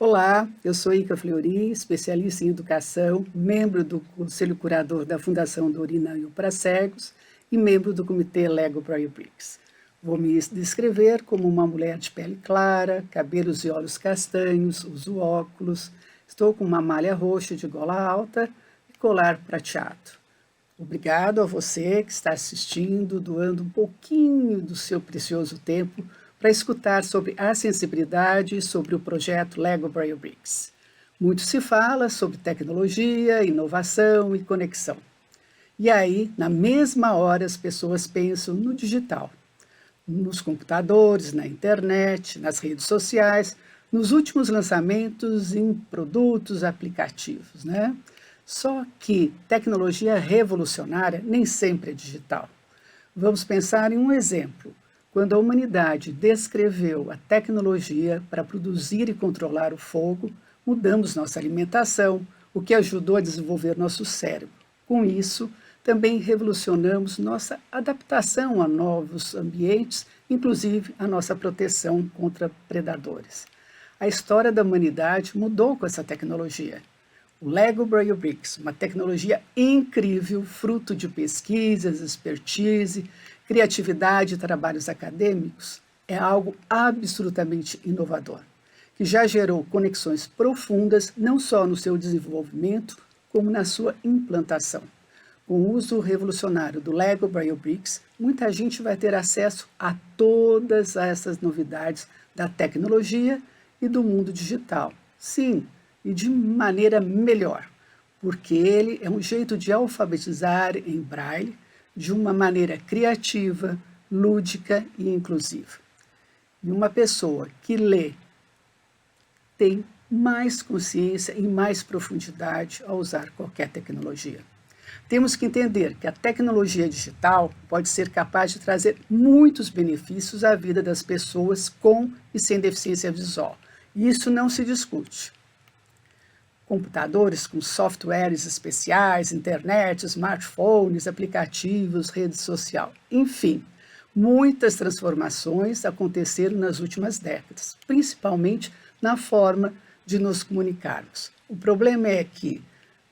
Olá, eu sou Ica Fleury, especialista em educação, membro do Conselho Curador da Fundação Dorina para Cegos e membro do Comitê Lego Braille Bricks. Vou me descrever como uma mulher de pele clara, cabelos e olhos castanhos, uso óculos, estou com uma malha roxa de gola alta e colar prateado. Obrigado a você que está assistindo, doando um pouquinho do seu precioso tempo para escutar sobre a sensibilidade e sobre o projeto Lego Braille Bricks. Muito se fala sobre tecnologia, inovação e conexão. E aí, na mesma hora, as pessoas pensam no digital, nos computadores, na internet, nas redes sociais, nos últimos lançamentos em produtos, aplicativos, né? Só que tecnologia revolucionária nem sempre é digital. Vamos pensar em um exemplo. Quando a humanidade descreveu a tecnologia para produzir e controlar o fogo, mudamos nossa alimentação, o que ajudou a desenvolver nosso cérebro. Com isso, também revolucionamos nossa adaptação a novos ambientes, inclusive a nossa proteção contra predadores. A história da humanidade mudou com essa tecnologia. O Lego Braille Bricks, uma tecnologia incrível, fruto de pesquisas, expertise, criatividade e trabalhos acadêmicos, é algo absolutamente inovador, que já gerou conexões profundas não só no seu desenvolvimento, como na sua implantação. Com o uso revolucionário do Lego Braille Bricks, muita gente vai ter acesso a todas essas novidades da tecnologia e do mundo digital. Sim, e de maneira melhor, porque ele é um jeito de alfabetizar em braille de uma maneira criativa, lúdica e inclusiva. E uma pessoa que lê tem mais consciência e mais profundidade ao usar qualquer tecnologia. Temos que entender que a tecnologia digital pode ser capaz de trazer muitos benefícios à vida das pessoas com e sem deficiência visual. E isso não se discute. Computadores com softwares especiais, internet, smartphones, aplicativos, rede social, enfim, muitas transformações aconteceram nas últimas décadas, principalmente na forma de nos comunicarmos. O problema é que,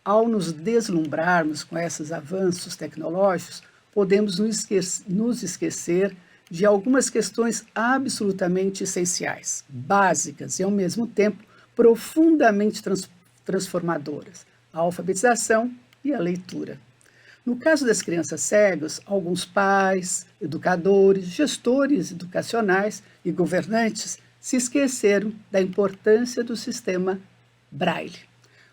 ao nos deslumbrarmos com esses avanços tecnológicos, podemos nos esquecer de algumas questões absolutamente essenciais, básicas e, ao mesmo tempo, profundamente transformadoras, a alfabetização e a leitura. No caso das crianças cegas, alguns pais, educadores, gestores educacionais e governantes se esqueceram da importância do sistema Braille.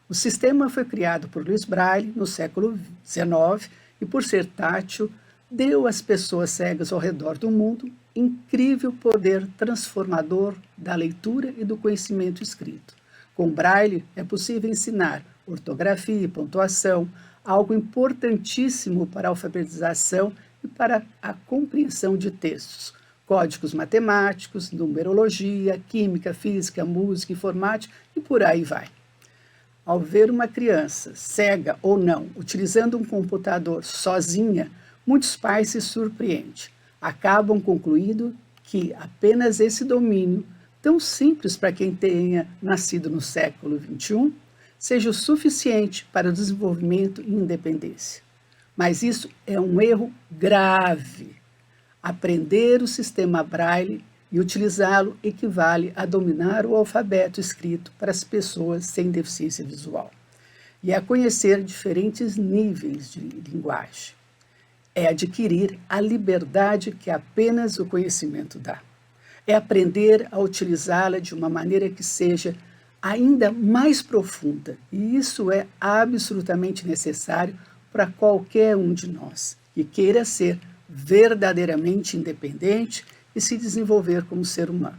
O sistema foi criado por Louis Braille no século XIX e, por ser tátil, deu às pessoas cegas ao redor do mundo incrível poder transformador da leitura e do conhecimento escrito. Com Braille é possível ensinar ortografia e pontuação, algo importantíssimo para a alfabetização e para a compreensão de textos, códigos matemáticos, numerologia, química, física, música, informática e por aí vai. Ao ver uma criança, cega ou não, utilizando um computador sozinha, muitos pais se surpreendem. Acabam concluindo que apenas esse domínio, tão simples para quem tenha nascido no século XXI, seja o suficiente para o desenvolvimento e independência. Mas isso é um erro grave. Aprender o sistema Braille e utilizá-lo equivale a dominar o alfabeto escrito para as pessoas sem deficiência visual e a conhecer diferentes níveis de linguagem. É adquirir a liberdade que apenas o conhecimento dá. É aprender a utilizá-la de uma maneira que seja ainda mais profunda. E isso é absolutamente necessário para qualquer um de nós que queira ser verdadeiramente independente e se desenvolver como ser humano.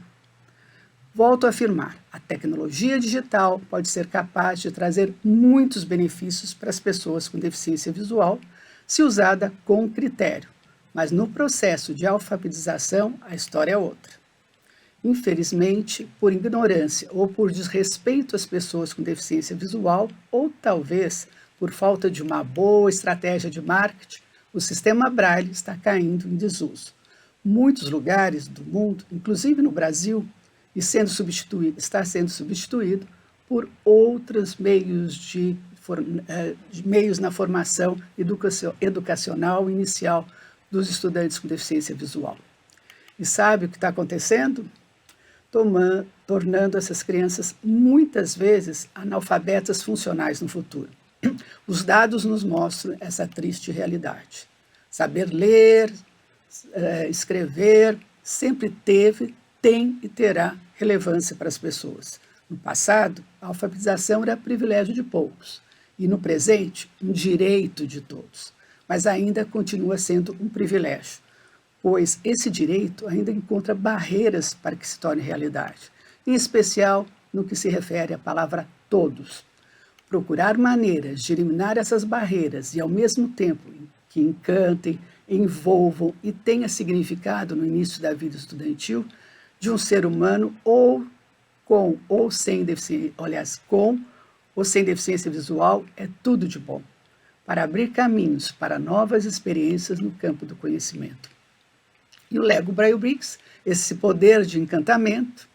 Volto a afirmar, a tecnologia digital pode ser capaz de trazer muitos benefícios para as pessoas com deficiência visual, se usada com critério, mas no processo de alfabetização a história é outra. Infelizmente, por ignorância ou por desrespeito às pessoas com deficiência visual, ou talvez por falta de uma boa estratégia de marketing, o sistema Braille está caindo em desuso. Muitos lugares do mundo, inclusive no Brasil, e está sendo substituído por outros meios meios na formação educacional inicial dos estudantes com deficiência visual. E sabe o que está acontecendo? Tornando essas crianças, muitas vezes, analfabetas funcionais no futuro. Os dados nos mostram essa triste realidade. Saber ler, escrever, sempre teve, tem e terá relevância para as pessoas. No passado, a alfabetização era privilégio de poucos, e no presente, um direito de todos, mas ainda continua sendo um privilégio, pois esse direito ainda encontra barreiras para que se torne realidade, em especial no que se refere à palavra todos. Procurar maneiras de eliminar essas barreiras e, ao mesmo tempo, que encantem, envolvam e tenha significado no início da vida estudantil de um ser humano com ou sem deficiência visual é tudo de bom, para abrir caminhos para novas experiências no campo do conhecimento. E o Lego Braille Bricks, esse poder de encantamento,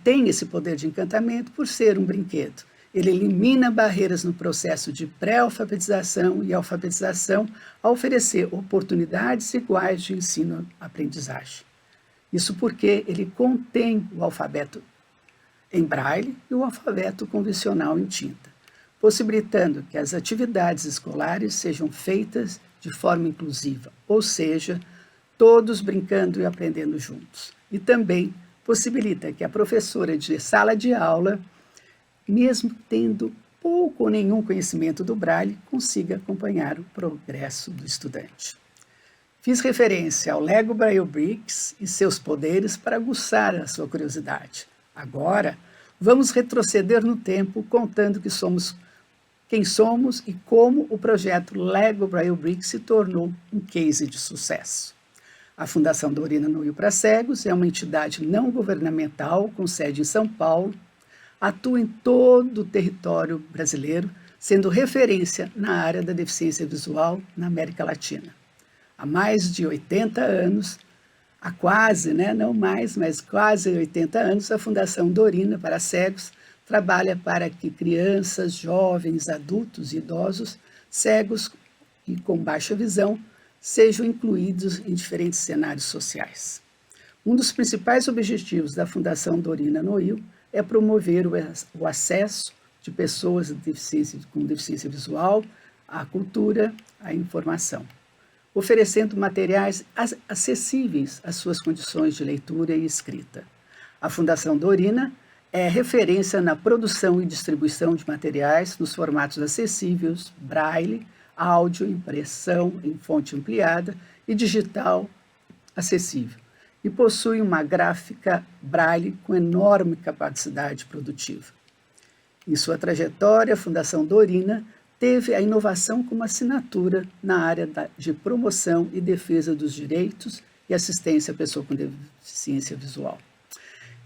tem esse poder de encantamento por ser um brinquedo. Ele elimina barreiras no processo de pré-alfabetização e alfabetização ao oferecer oportunidades iguais de ensino-aprendizagem. Isso porque ele contém o alfabeto em braille e o alfabeto convencional em tinta, possibilitando que as atividades escolares sejam feitas de forma inclusiva, ou seja, todos brincando e aprendendo juntos. E também possibilita que a professora de sala de aula, mesmo tendo pouco ou nenhum conhecimento do braille, consiga acompanhar o progresso do estudante. Fiz referência ao Lego Braille Bricks e seus poderes para aguçar a sua curiosidade. Agora, vamos retroceder no tempo contando quem somos e como o projeto Lego Braille Bricks se tornou um case de sucesso. A Fundação Dorina Noil para Cegos é uma entidade não governamental com sede em São Paulo, atua em todo o território brasileiro, sendo referência na área da deficiência visual na América Latina. Há mais de 80 anos, não mais, mas quase 80 anos, a Fundação Dorina para Cegos trabalha para que crianças, jovens, adultos e idosos cegos e com baixa visão sejam incluídos em diferentes cenários sociais. Um dos principais objetivos da Fundação Dorina Noil é promover o acesso de pessoas com deficiência visual à cultura, à informação, oferecendo materiais acessíveis às suas condições de leitura e escrita. A Fundação Dorina é referência na produção e distribuição de materiais nos formatos acessíveis, braille, áudio, impressão em fonte ampliada e digital acessível, e possui uma gráfica braille com enorme capacidade produtiva. Em sua trajetória, a Fundação Dorina teve a inovação como assinatura na área de promoção e defesa dos direitos e assistência à pessoa com deficiência visual.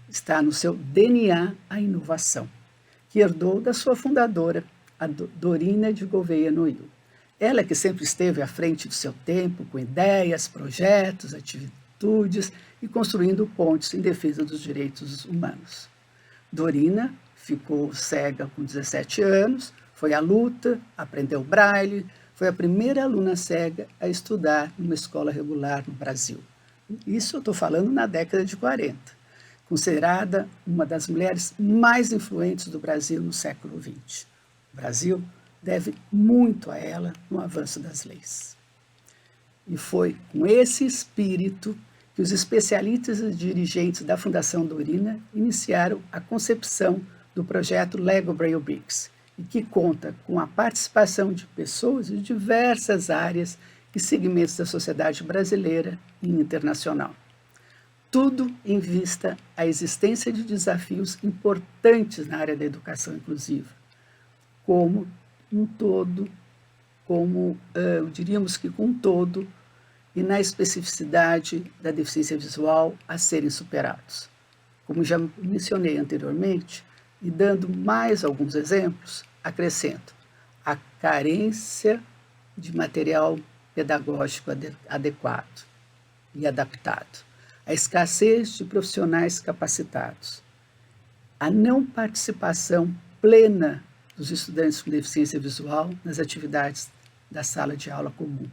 Está no seu DNA a inovação, que herdou da sua fundadora, a Dorina de Gouveia Noil. Ela que sempre esteve à frente do seu tempo, com ideias, projetos, atitudes e construindo pontes em defesa dos direitos humanos. Dorina ficou cega com 17 anos, foi à luta, aprendeu braille, foi a primeira aluna cega a estudar numa escola regular no Brasil. Isso eu estou falando na década de 40, considerada uma das mulheres mais influentes do Brasil no século XX. O Brasil deve muito a ela no avanço das leis. E foi com esse espírito que os especialistas e dirigentes da Fundação Dorina iniciaram a concepção do projeto Lego Braille Bricks, e que conta com a participação de pessoas de diversas áreas e segmentos da sociedade brasileira e internacional. Tudo em vista à existência de desafios importantes na área da educação inclusiva, diríamos que com todo, e na especificidade da deficiência visual a serem superados. Como já mencionei anteriormente, e dando mais alguns exemplos, acrescento a carência de material pedagógico adequado e adaptado, a a escassez de profissionais capacitados, a não participação plena dos estudantes com deficiência visual nas atividades da sala de aula comum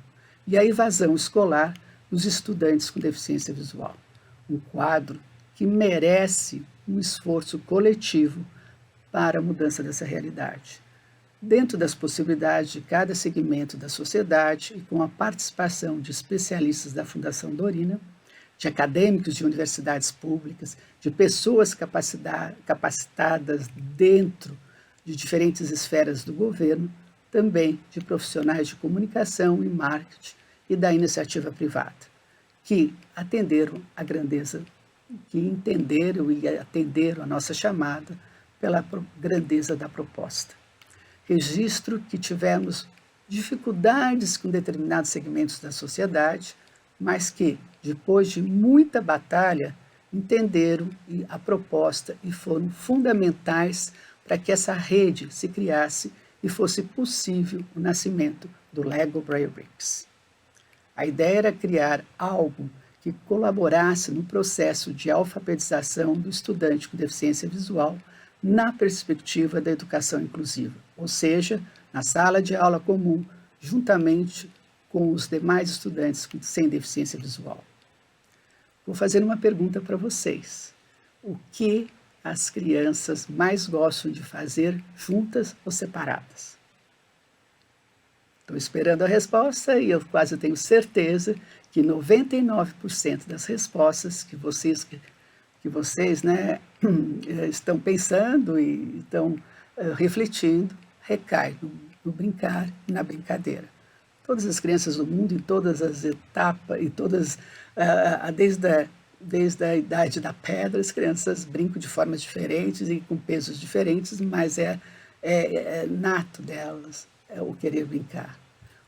e a evasão escolar dos estudantes com deficiência visual. Um quadro que merece um esforço coletivo para a mudança dessa realidade. Dentro das possibilidades de cada segmento da sociedade e com a participação de especialistas da Fundação Dorina, de acadêmicos de universidades públicas, de pessoas capacitadas dentro de diferentes esferas do governo, também de profissionais de comunicação e marketing e da iniciativa privada, que atenderam a grandeza, que entenderam e atenderam a nossa chamada pela grandeza da proposta. Registro que tivemos dificuldades com determinados segmentos da sociedade, mas que, depois de muita batalha, entenderam a proposta e foram fundamentais para que essa rede se criasse e fosse possível o nascimento do Lego Braille Bricks. A ideia era criar algo que colaborasse no processo de alfabetização do estudante com deficiência visual na perspectiva da educação inclusiva, ou seja, na sala de aula comum, juntamente com os demais estudantes sem deficiência visual. Vou fazer uma pergunta para vocês. O que as crianças mais gostam de fazer juntas ou separadas? Estou esperando a resposta e eu quase tenho certeza que 99% das respostas que vocês estão pensando e estão refletindo recai no brincar e na brincadeira. Todas as crianças do mundo, em todas as etapas, e desde a idade da pedra, as crianças brincam de formas diferentes e com pesos diferentes, mas é nato delas o querer brincar.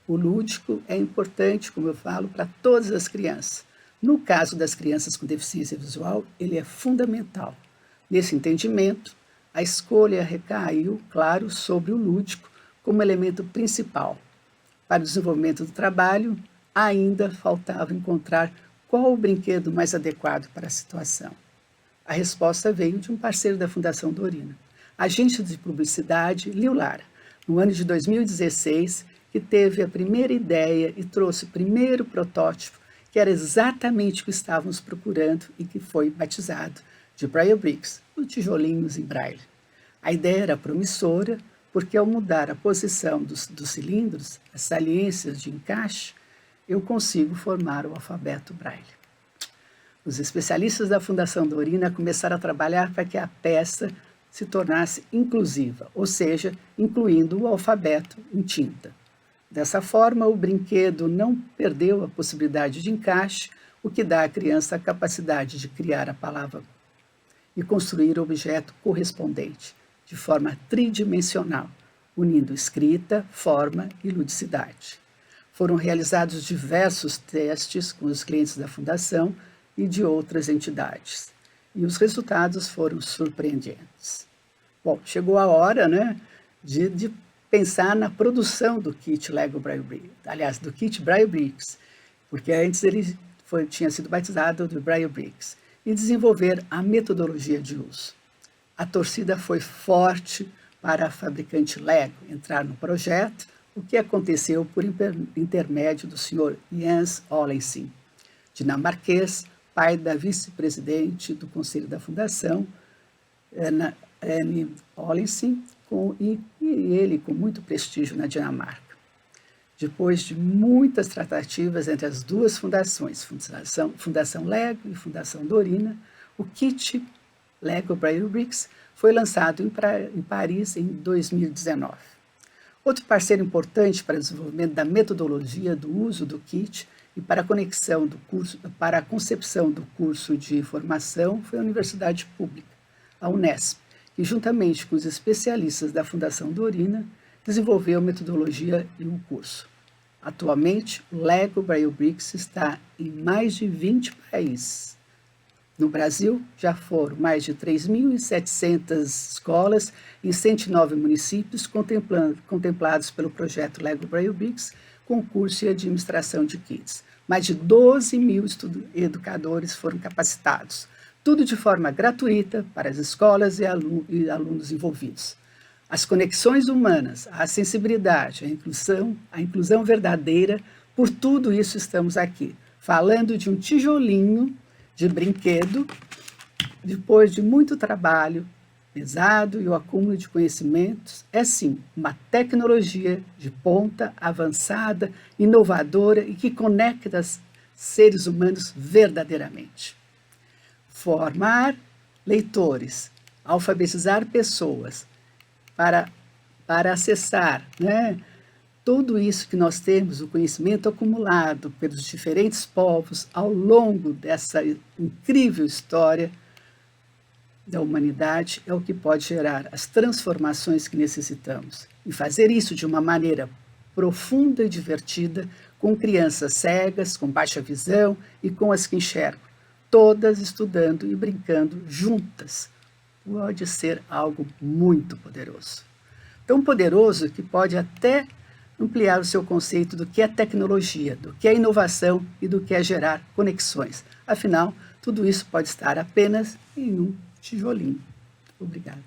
O lúdico é importante, como eu falo, para todas as crianças. No caso das crianças com deficiência visual, ele é fundamental. Nesse entendimento, a escolha recaiu, claro, sobre o lúdico como elemento principal. Para o desenvolvimento do trabalho, ainda faltava encontrar qual o brinquedo mais adequado para a situação. A resposta veio de um parceiro da Fundação Dorina, agente de publicidade Liu Lara, no ano de 2016, que teve a primeira ideia e trouxe o primeiro protótipo, que era exatamente o que estávamos procurando e que foi batizado de Braille Bricks, os tijolinhos em braille. A ideia era promissora, porque ao mudar a posição dos cilindros, as saliências de encaixe, eu consigo formar o alfabeto braille. Os especialistas da Fundação Dorina começaram a trabalhar para que a peça se tornasse inclusiva, ou seja, incluindo o alfabeto em tinta. Dessa forma, o brinquedo não perdeu a possibilidade de encaixe, o que dá à criança a capacidade de criar a palavra e construir o objeto correspondente, de forma tridimensional, unindo escrita, forma e ludicidade. Foram realizados diversos testes com os clientes da Fundação e de outras entidades, e os resultados foram surpreendentes. Bom, chegou a hora, de pensar na produção do kit Lego Braille Bricks, aliás, do kit Braille Bricks, porque antes ele tinha sido batizado de Braille Bricks, e desenvolver a metodologia de uso. A torcida foi forte para a fabricante Lego entrar no projeto, o que aconteceu por intermédio do Sr. Jens Olesen, dinamarquês, pai da vice-presidente do Conselho da Fundação, Anne Olesen, e ele com muito prestígio na Dinamarca. Depois de muitas tratativas entre as duas fundações, Fundação Lego e Fundação Dorina, o kit Lego Braille Bricks foi lançado em Paris em 2019. Outro parceiro importante para o desenvolvimento da metodologia do uso do kit e para a concepção do curso de formação foi a Universidade Pública, a Unesp, que juntamente com os especialistas da Fundação Dorina desenvolveu a metodologia e um curso. Atualmente, o Lego Braille Bricks está em mais de 20 países. No Brasil, já foram mais de 3.700 escolas em 109 municípios contemplados pelo projeto Lego Braille Bricks, concurso e administração de kits. Mais de 12 mil educadores foram capacitados, tudo de forma gratuita para as escolas e alunos envolvidos. As conexões humanas, a sensibilidade, a inclusão verdadeira, por tudo isso estamos aqui, falando de um tijolinho de brinquedo, depois de muito trabalho pesado e o acúmulo de conhecimentos, é sim uma tecnologia de ponta, avançada, inovadora e que conecta os seres humanos verdadeiramente. Formar leitores, alfabetizar pessoas para acessar, tudo isso que nós temos, o conhecimento acumulado pelos diferentes povos ao longo dessa incrível história da humanidade, é o que pode gerar as transformações que necessitamos. E fazer isso de uma maneira profunda e divertida, com crianças cegas, com baixa visão e com as que enxergam, todas estudando e brincando juntas, pode ser algo muito poderoso. Tão poderoso que pode até ampliar o seu conceito do que é tecnologia, do que é inovação e do que é gerar conexões. Afinal, tudo isso pode estar apenas em um tijolinho. Obrigado.